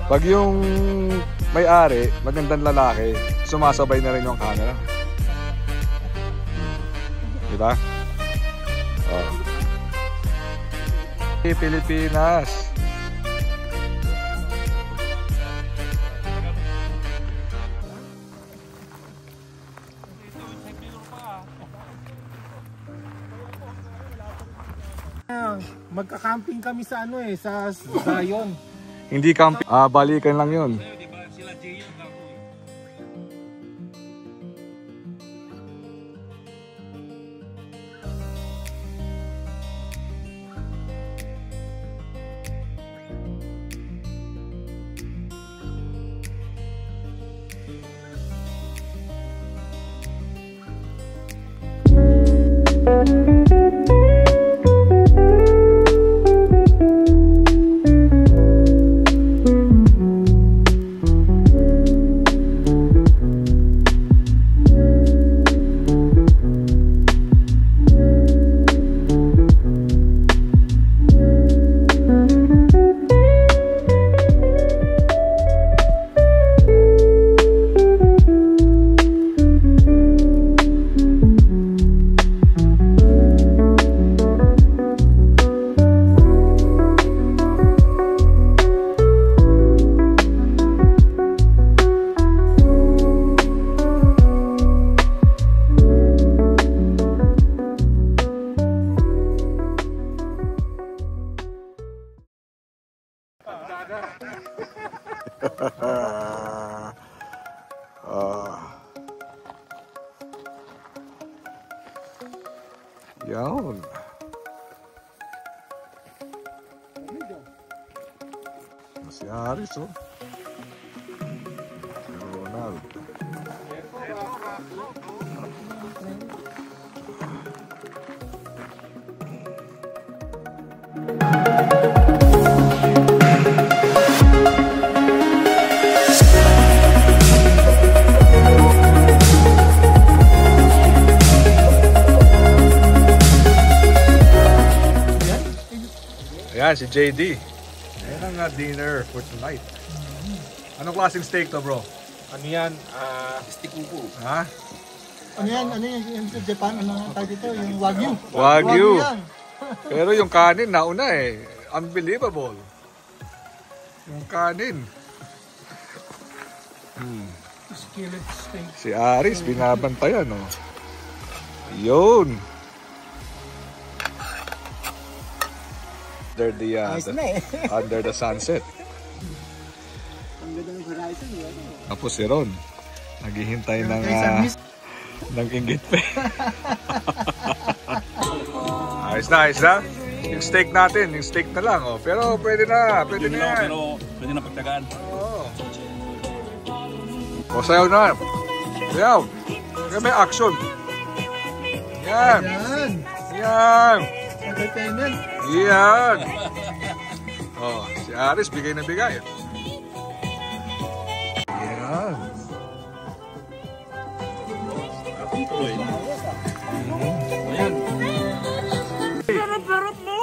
Pag yung may-ari, magandang lalaki, sumasabay na rin yung camera. Diba? Oh. Pilipinas. Magka-camping kami sa ano sa Zion. Hindi camping, balikan lang yun. Yan. Si Aris, oh. Ronald. Ayan, si JD. Ayan ang dinner for tonight. Anong klaseng steak to, bro? Ano yan? Steak upo. Ha? Ano yan? Ano yan? Yung sa Japan, ano ang tawag dito? Yung Wagyu. Wagyu. Yan. Pero yung kanin, nauna eh. Unbelievable. Yung kanin. Skillet steak. Si Aris, binabantayan, oh. Yun. Under the, under the sunset. Ang ganda ng horizon, yun. Tapos si Ron, naghihintay ng inggit pa. Ayos na, ayos na. Yung steak natin, yung steak na lang, oh. Pero pwede na, pwede na yan. Pero pwede na pagtagaan. Oo. O, sayaw na. Sayaw. Kaya may action. Yan. Yan. Yan. Entertainment. Yan. Oh, si Aris bigay na bigay. Yan. Ayan. Perot mo!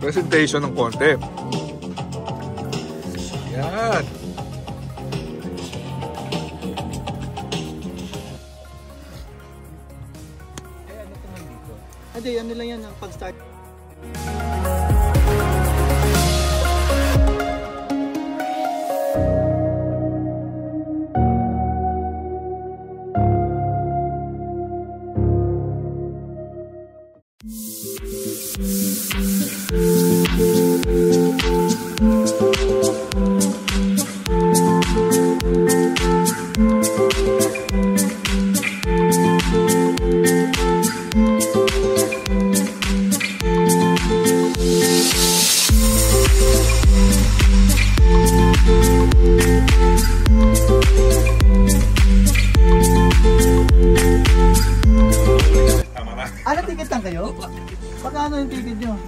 Presentation ng konti. Yan. Hindi, ano lang yan ang pag-start. Ano ticket lang kayo? Pagkano yung ticket nyo?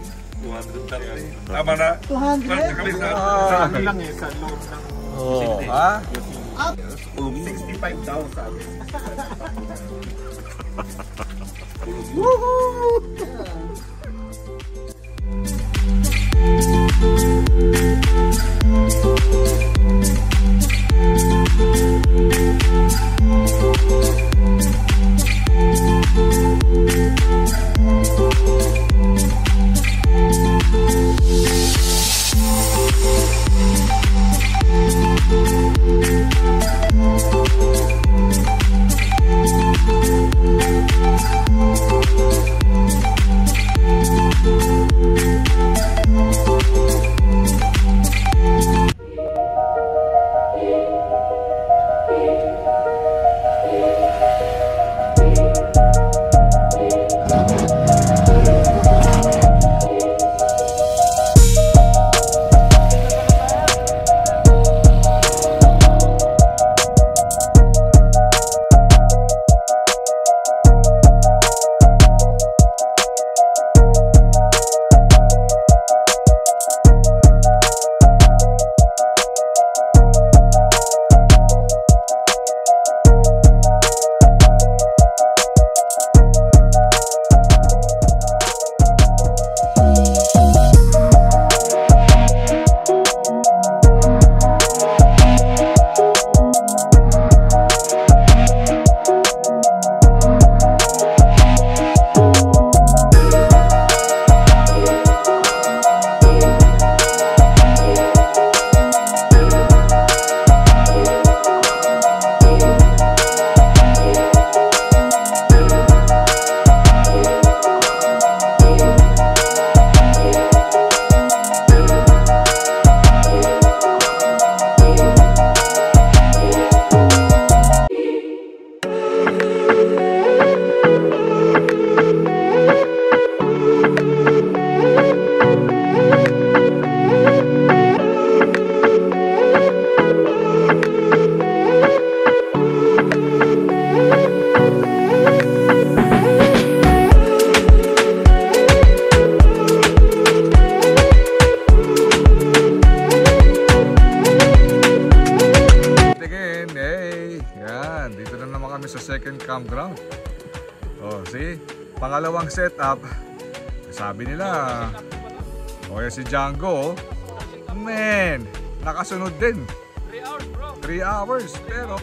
200. Tama na. 200? Ano lang sa loob ng Oh, ha? 65 daw sabi. Campground. Oh, see? Pangalawang setup. Sabi nila. O kaya si Django, man, nakasunod din. 3 hours, bro. 3 hours, pero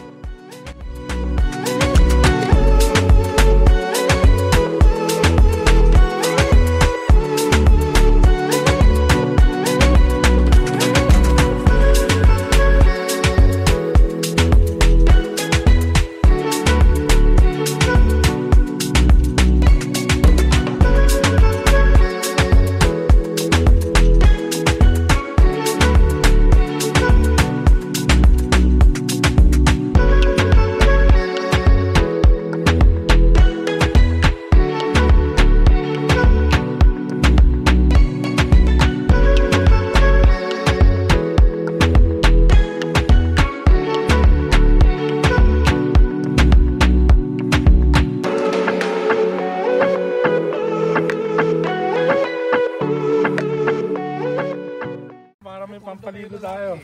pampaligo tayo.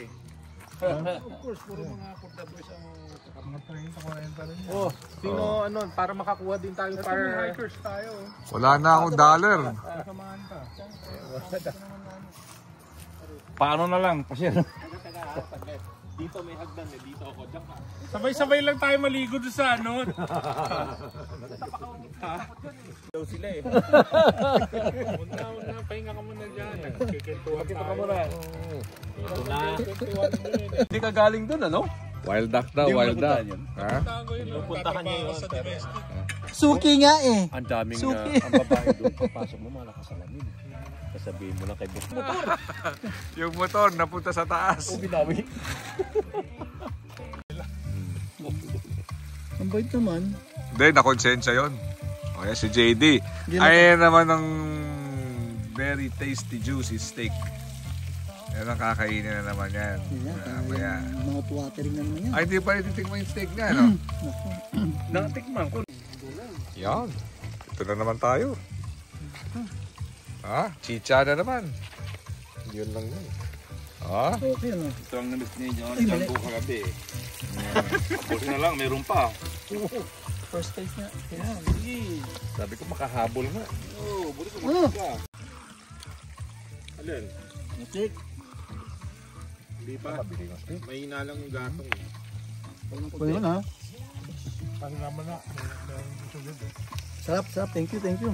Of course, puro mga portaboys ang mga 30-40 rin. Oh, sino ano, para makakuha din tayo para hikers tayo. Wala na akong dollar. Samahan ka. Paano na lang? Pasyal. Dito may hagdan eh, dito ako. Sabay-sabay lang tayo maligo doon sa ano. Daw sila eh. Una, pahinga ka muna dyan. Kikintuhan ka muna. Hindi ka galing dun, ano? Wild duck daw, wild duck. Ha? Puntahan niyo yun. Suki nga eh. Ang daming ang babae doon. Papasok mo, malakas sa lamin. Sasabihin mo lang kay boss motor. Yung motor napunta sa taas. O binawi. Ang bait naman. Hindi, nakonsensya yun. O yan, si JD. Ayan naman ng very tasty, juicy steak. Yan ang kakainin na naman yan. Yan, mouth watering na naman yan. Ay, hindi pa ititikman yung steak niya, no? Nakatikman ko. Yan. Ito na naman tayo. Ha? Chicha na naman. Yun lang yun. Ha? Okay, ano? Ito ang namiss ni John. Ay, mali. John po kagabi. Buti na lang, meron pa. First taste nga. Yan, sige. Sabi ko makahabol nga. Oo, buti ko Ano? ka. Alin? Mutik. Hindi pa. May hinalang yung gatong. Pwede mo na. Kasi naman na. Meron gusto din. Sarap, sarap. Thank you, thank you.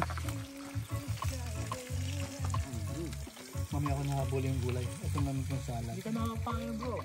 Mamaya ako nahabol yung gulay. Ito namin yung salad. Hindi ka nakakain bro.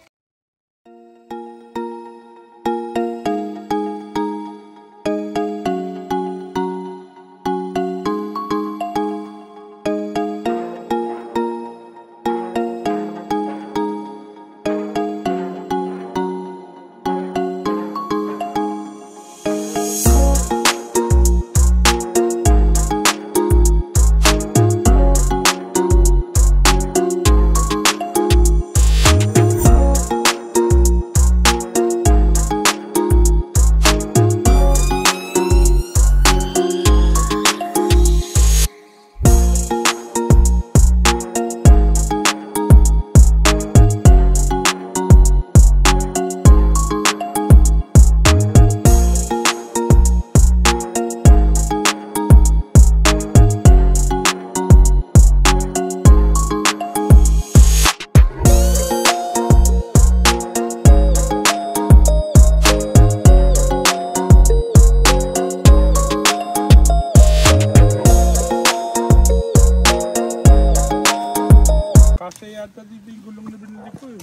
Kasi yata dito yung gulong na binili ko eh.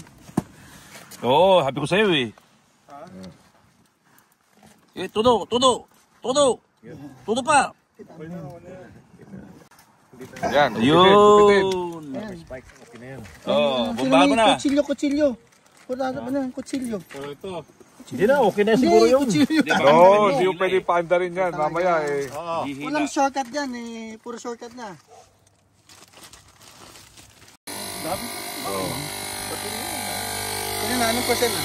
Oo, sabi ko sa'yo eh. Eh, tudo pa. Yan. Ayun. Oo, bombahan mo na. Kutsilyo. Wala na ba na, kutsilyo? Hindi na, okay na siguro yun. Kutsilyo. Oo, hindi mo pwede paanda rin yan. Mamaya eh. Walang shortcut dyan eh. Puro shortcut na. Kaya na, anong percent na?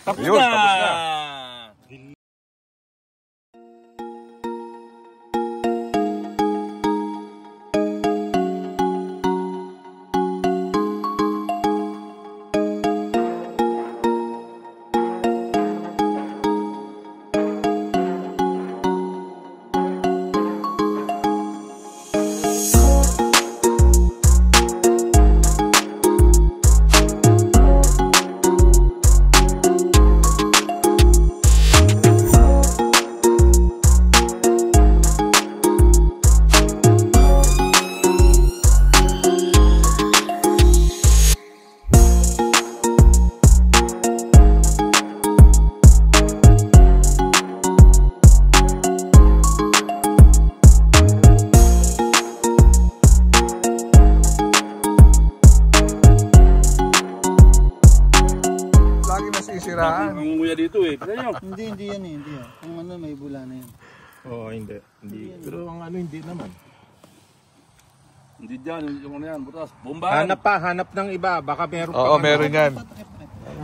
Tapos Ayun, tapos na. Lagi masisiraan. Ang nguya dito eh. Hindi yan eh. Hindi yan. Kung ano, may bula na yan. Oo, hindi. Pero ang ano, hindi naman. Hindi dyan, yung ano yan, butas. Bombahan. Hanap ng iba. Baka meron Oo, meron yan.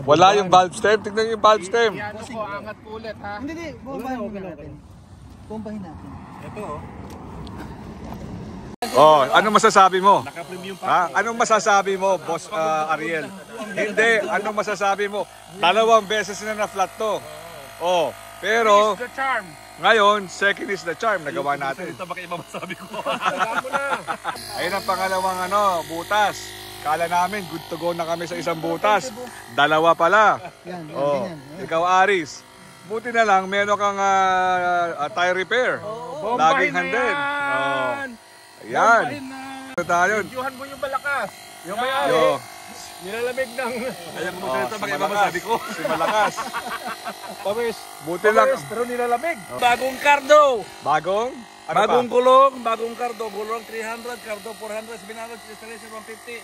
Wala yung valve stem. Tignan yung valve stem. Ano ko, angat po ulit ha. Hindi, bombahin muna natin. Bombahin natin. Ito oh. Oh, anong masasabi mo? Naka-premium pa. Ha? Anong masasabi mo, Boss Ariel? Hindi, anong masasabi mo? 2 beses na flat to. Oh, pero The charm. ngayon, second is the charm. Nagawa natin. Ito ba kayo masasabi ko? Alam mo na. Ayun ang pangalawang butas. Kala namin, good to go na kami sa isang butas. 2 pala. Yan, Oh, ganyan. ikaw Aris. Buti na lang, meron kang tire repair. Laging handin. Oh. Ayan. Ito tayo. Yuhan mo yung malakas. Yung may-ari. Yo. Nilalamig ng... Kaya mo Oh, salita si ba kayo Malakas. masasabi ko? Si Malakas. Pawis. Buti lang. Pero nilalamig. Bagong kardo. Bagong? Ano Bagong pa? gulong, bagong kardo. Gulong 300, kardo 400, 700, installation 150,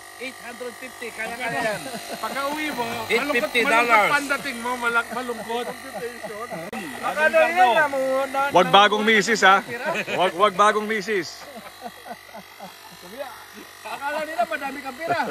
850. Kaya yan. Pagka-uwi mo, $850. malungkot pandating mo, malungkot. Akala yan na mo. Wag bagong misis ha. Wag bagong misis. Akala nila madami kang pira.